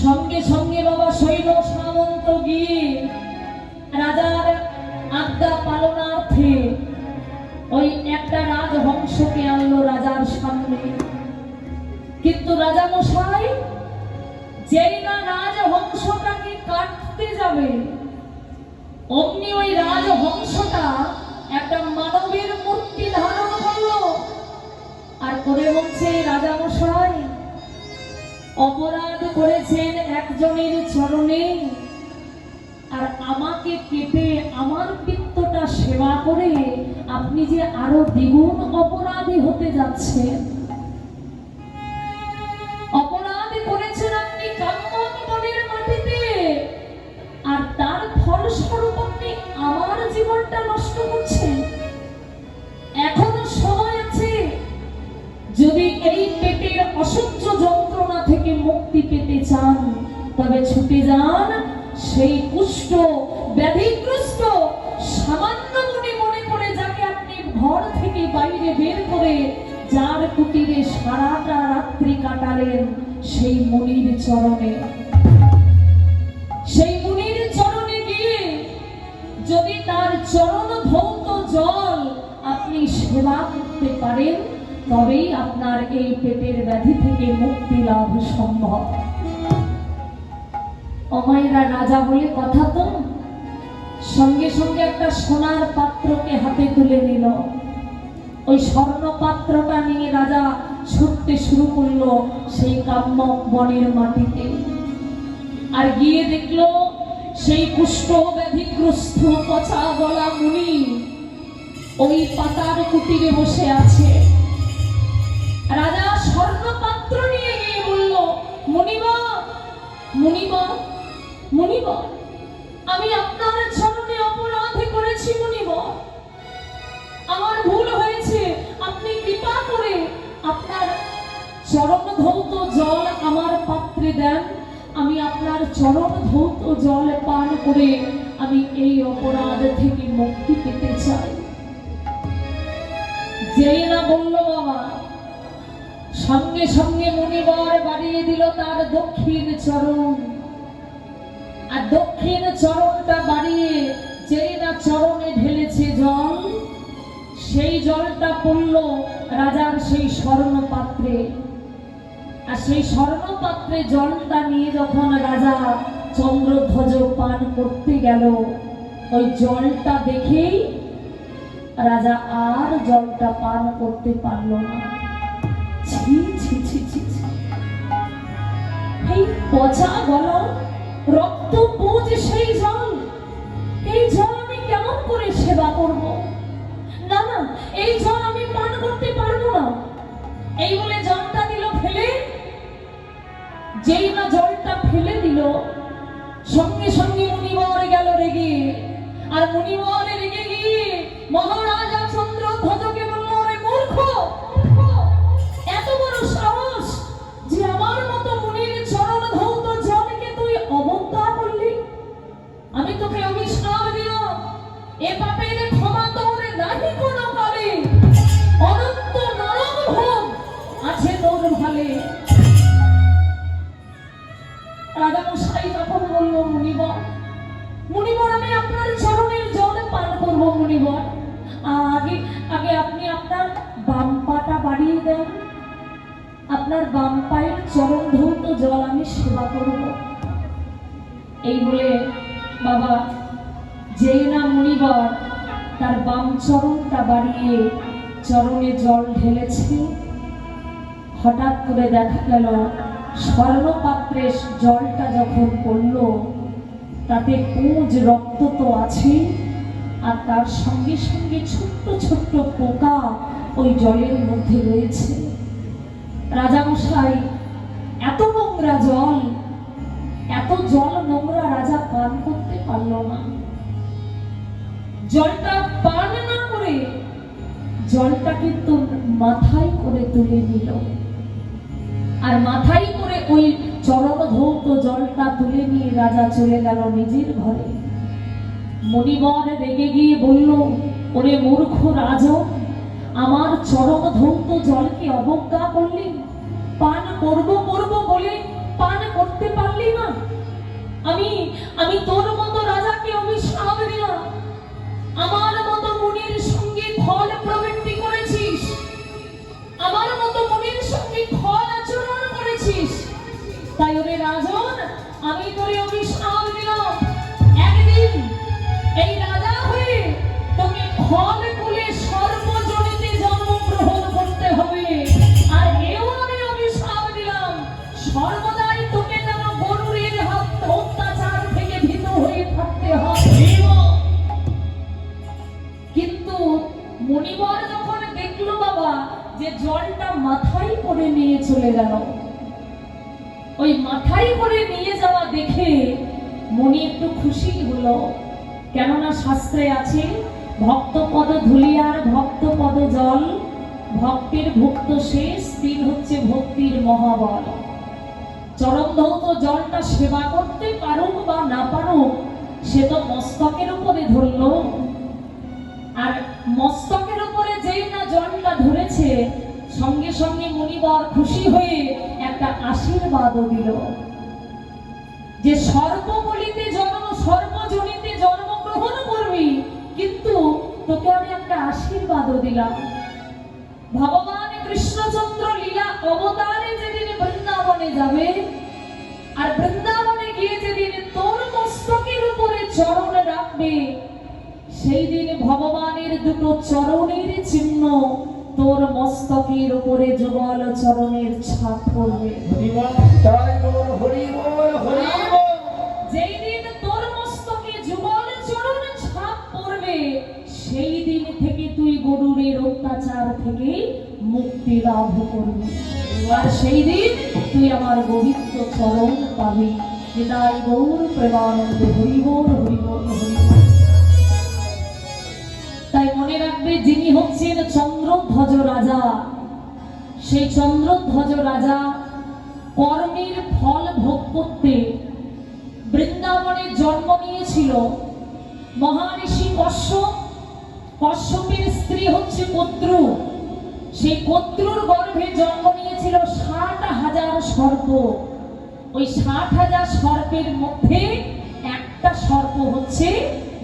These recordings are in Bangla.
সঙ্গে সঙ্গে বাবা সৈন্য সামন্ত গিয়ে রাজার আজ্ঞা পালনার্থে ওই একটা রাজহংসকে আনলো রাজার সামনে। কিন্তু রাজা মশাই যেই না রাজহংসটাকে কাটতে যাবে, অমনি ওই রাজহংসটা একটা মানবের মূর্তি ধারণ করলো আর করে বলছে, রাজা মশাই অপরাধ করেছেন একজনের চরণে, আর আমাকে কেটে আমার পিত্তটা সেবা করে আপনি যে আরো দ্বিগুণ অপরাধী হতে যাচ্ছেন। অপরাধ করেছেন আপনি কাম্যক বনের মাটিতে, আর তার ফলস্বরূপ আপনি আমার জীবনটা নষ্ট করছেন। এখনো সময় আছে, যদি এই পেটের অসহ্য যন্ত্রণা থেকে মুক্তি পেতে চান তবে ছুটে যান সেই কুষ্ঠ ব্যাধিগ্রস্ত সামান্য মনে মনে করে যাকে আপনি ঘর থেকে বাইরে বের করে যার কুটিরে সারাটা রাত্রি কাটালেন, সেই মুনির চরণে। সেই মুনির চরণে গিয়ে যদি তার চরণ ধৌত জল আপনি সেবা করতে পারেন তবেই আপনার এই পেটের ব্যাধি থেকে মুক্তি লাভ সম্ভব। অমায়রা রাজা বলে কথা তো, সঙ্গে সঙ্গে একটা সোনার পাত্রকে হাতে তুলে নিল। ওই স্বর্ণ পাত্রটা নিয়ে রাজা ছুটতে শুরু করলো সেই কাম্যক বনের মাটিতে। আর গিয়ে দেখলো সেই কুষ্ঠ ব্যাধিগ্রস্ত পচা গলা মুনি ওই পাতার কুটিরে বসে আছে। রাজা স্বর্ণ পাত্র নিয়ে গিয়ে বলল, মুনিবা মুনিবা মুনিবা, আমি আপনার চরণে অপরাধ করেছি মুনিবা, আমার ভুল হয়েছে, আপনি কৃপা করে আপনার চরণ ধৌত জল আমার পাত্রে দেন, আমি আপনার চরণ ধৌত জল পান করে আমি এই অপরাধ থেকে মুক্তি পেতে চাই। যেই না বলল বাবা, সঙ্গে সঙ্গে মুনিবর বাড়িয়ে দিল তার দক্ষিণ চরণ। আর দক্ষিণ চরণটা বাড়িয়ে যেই না চরণে ঢেলেছে জল, সেই জলটা পড়ল রাজার সেই স্বর্ণ পাত্রে। আর সেই স্বর্ণ পাত্রে জলটা নিয়ে যখন রাজা চন্দ্রধ্বজ পান করতে গেল, ওই জলটা দেখেই রাজা আর জলটা পান করতে পারল না। ছি ছি ছি ছি, এই পচা গলা রক্ত পুঁজ সেই জল, এই জল আমি কেমন করে সেবা করব? না না, এই জল আমি পান করতে পারবো না। এই বলে জলটা দিল ফেলে। যেই না জলটা ফেলে দিল, সঙ্গে সঙ্গে মুনিবর গেল রেগে। আর মুনিবর রেগে গিয়ে মহারাজা চন্দ্রধ্বজকে বলল, ওরে মূর্খ, এত বড় সাহস যে আমার মতো মুনির চরণ ধৌত জলকে তুই অবজ্ঞা করলি। আমি তোকে অভিশাপ দিলাম, এ পাপের ক্ষমা তোর নাহি কোনো কালে, অনন্ত নরক ভোগ আছে তোর ভালে। রাজা মশাই তখন বলল, মুনিবর মুনিবর, আমি আপনার চরণের জল পান করব মুনিবর, আগে আগে আপনি আপনার বাম পাটা বাড়িয়ে দেন, আপনার বাম পায়ের চরণ ধৌত জল আমি সেবা করব। এই বলে বাবা যেই না মুনিবর তার বাম চরণটা বাড়িয়ে চরণে জল ঢেলেছে, হঠাৎ করে দেখা গেল স্বর্ণ পাত্রে জলটা যখন পড়ল তাতে পুঁজ রক্ত তো আছে, আর তার সঙ্গে সঙ্গে ছোট্ট ছোট্ট পোকা ওই জলের মধ্যে রয়েছে। রাজামশাই এত নোংরা জল, এত জল নোংরা রাজা পান করতে পারল না। জলটা পান না করে জলটা কিন্তু মাথায় করে তুলে নিল, আর মাথায় করে ওই চরণ ধৌত জলটা তুলে নিয়ে রাজা চলে গেল নিজের ঘরে। মুনিবর রেগে গিয়ে বলল, ওরে মূর্খ রাজা, আমার চরণ ধৌত জলকে অবজ্ঞা করলি, পান করব করব বলে পান করতে পারলি না? আমি আমি তোর মতো রাজাকে অভিশাপ দিলাম, আমার মতো মুনির সঙ্গে ফল প্রবৃত্তি করেছিস, আমার মতো মুনির সঙ্গে ফল আচরণ করেছিস, তাই ওরে রাজন আমি তোরে অভিশাপ দিলাম, একদিন এই রাজা হয়ে তোকে ফল কুলে সর্বজনীতে জন্মগ্রহণ করতে হবে। আর এও আমি অভিশাপ দিলাম, সর্বদাই তোকে যেন গরুরের অত্যাচার থেকে ভীত হয়ে থাকতে হবে। কিন্তু মুনিবর যখন দেখলো বাবা যে জলটা মাথায় করে নিয়ে চলে গেল, ওই মাথায় করে নিয়ে যাওয়া দেখে মনি একটু খুশি হলো, কেননা শাস্ত্রে আছে ভক্ত পদ ধুলি আর ভক্ত পদ জল, ভক্তের ভক্ত শেষ তিন হচ্ছে ভক্তির মহাবল। চরম ধৌত জলটা সেবা করতে পারুক বা না পারুক, সে তো মস্তকের উপরে ধরলো, আর মস্তকের উপরে যেই না জলটা ধরেছে সঙ্গে সঙ্গে মুনিবর খুশি হয়ে একটা আশীর্বাদও দিল যে সর্ববলিতে জন্ম সর্বজনীতে জন্মগ্রহণ করবি, কিন্তু তোকে আমি একটা আশীর্বাদও দিলাম। ভগবান কৃষ্ণচন্দ্র লীলা অবতারে যেদিন বৃন্দাবনে যাবে, আর বৃন্দাবনে গিয়ে যেদিন তোর মস্তকের উপরে চরণ রাখবে, সেই দিন ভগবানের দুটো চরণের চিহ্ন তোর মস্তকের উপরে যুগল চরণের ছাপ পড়বে। যেই দিন তোর মস্তকে যুগল চরণ ছাপ পড়বে, সেই দিন থেকে তুই গরুরের অত্যাচার থেকে মুক্তি লাভ করবি, আর সেই দিন তুই আমার পবিত্র চরণ পাবি। নিতাই গৌর প্রেমানন্দ, হরি বল হরি বল হরি বল। তাই মনে রাখবে, যিনি হচ্ছেন চন্দ্রধ্বজ রাজা, সেই চন্দ্রধ্বজ রাজা কর্মের ফল ভোগ করতে বৃন্দাবনে জন্ম নিয়েছিল। মহারিষি কশ্যপ, কশ্যপের স্ত্রী হচ্ছে কদ্রু, সেই কদ্রুর গর্ভে জন্ম নিয়েছিল 60,000 সর্প। ওই 60,000 সর্পের মধ্যে একটা সর্প হচ্ছে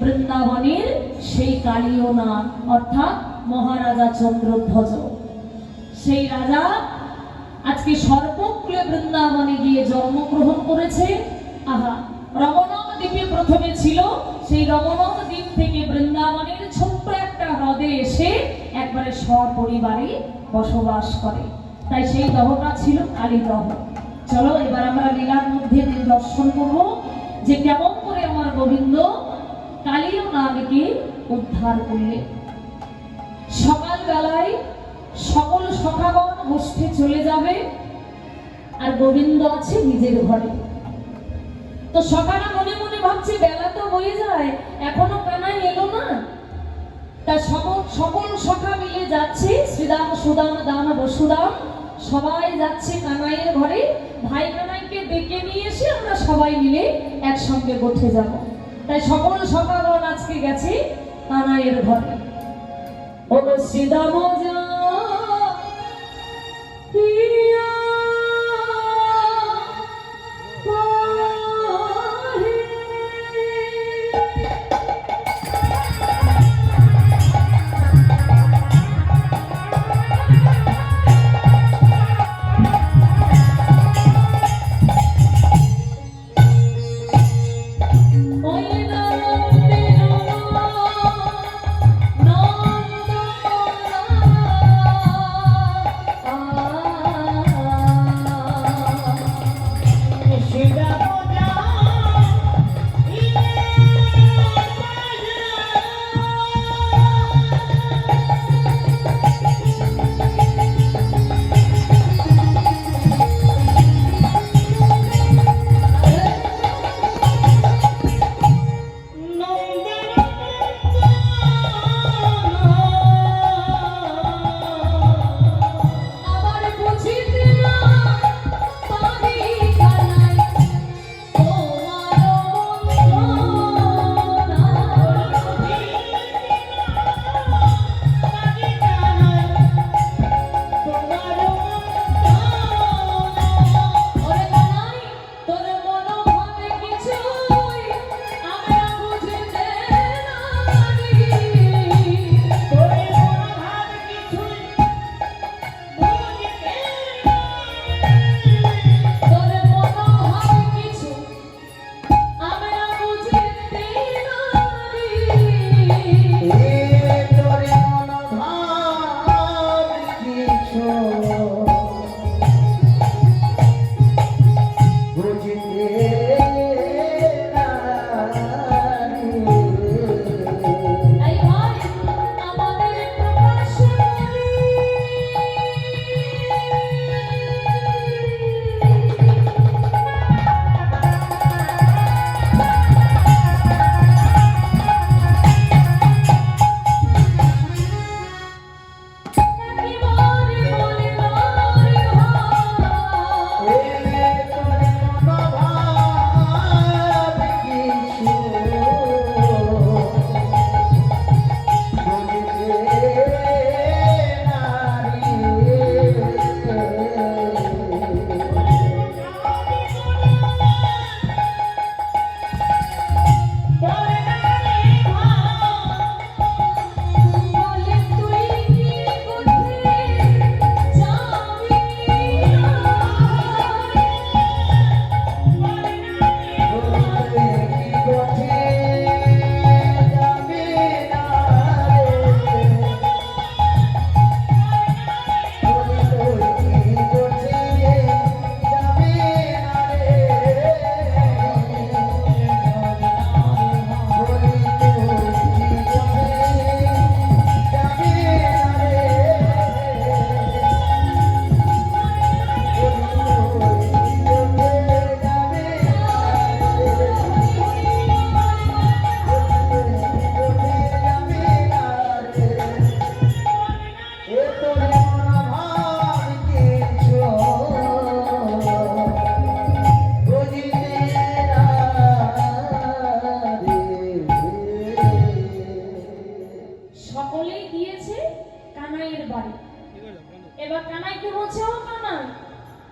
বৃন্দাবনের সেই কালিয়না, অর্থাৎ মহারাজা চন্দ্রধ্বজ। সেই রাজা আজকে সর্বকুলে বৃন্দাবনে গিয়ে জন্মগ্রহণ করেছে। আহা, রমণক দ্বীপে প্রথমে ছিল, সেই রমণক দ্বীপ থেকে বৃন্দাবনের ছোট্ট একটা হ্রদে এসে একবারে সপরিবারে বসবাস করে। তাই সেই দহটা ছিল কালীদহ। চলো এবার আমরা লীলার মধ্যে দর্শন করব যে কেমন করে আমার গোবিন্দ কালীয় নাগকে উদ্ধার করলে। সকাল বেলায় সকল সখাগণ গোষ্ঠী চলে যাবে, আর গোবিন্দ আছে নিজের ঘরে। তো সকালে মনে মনে ভাবছে বেলা তো হয়ে যায়, এখনো কানাই এলো না। তা সকল সখা মিলে যাচ্ছে, শ্রীদাম সুদাম দাম বসুদাম, সবাই যাচ্ছে কানাইয়ের ঘরে। ভাই কানাইকে ডেকে নিয়ে এসে আমরা সবাই মিলে একসঙ্গে বসে যাব। তাই সকল সখাগণ আজকে গেছে কানাইয়ের ঘরে। ও শ্রীদাম যা বাড়ি। এবার কানাইকে বলছে, ও কানাই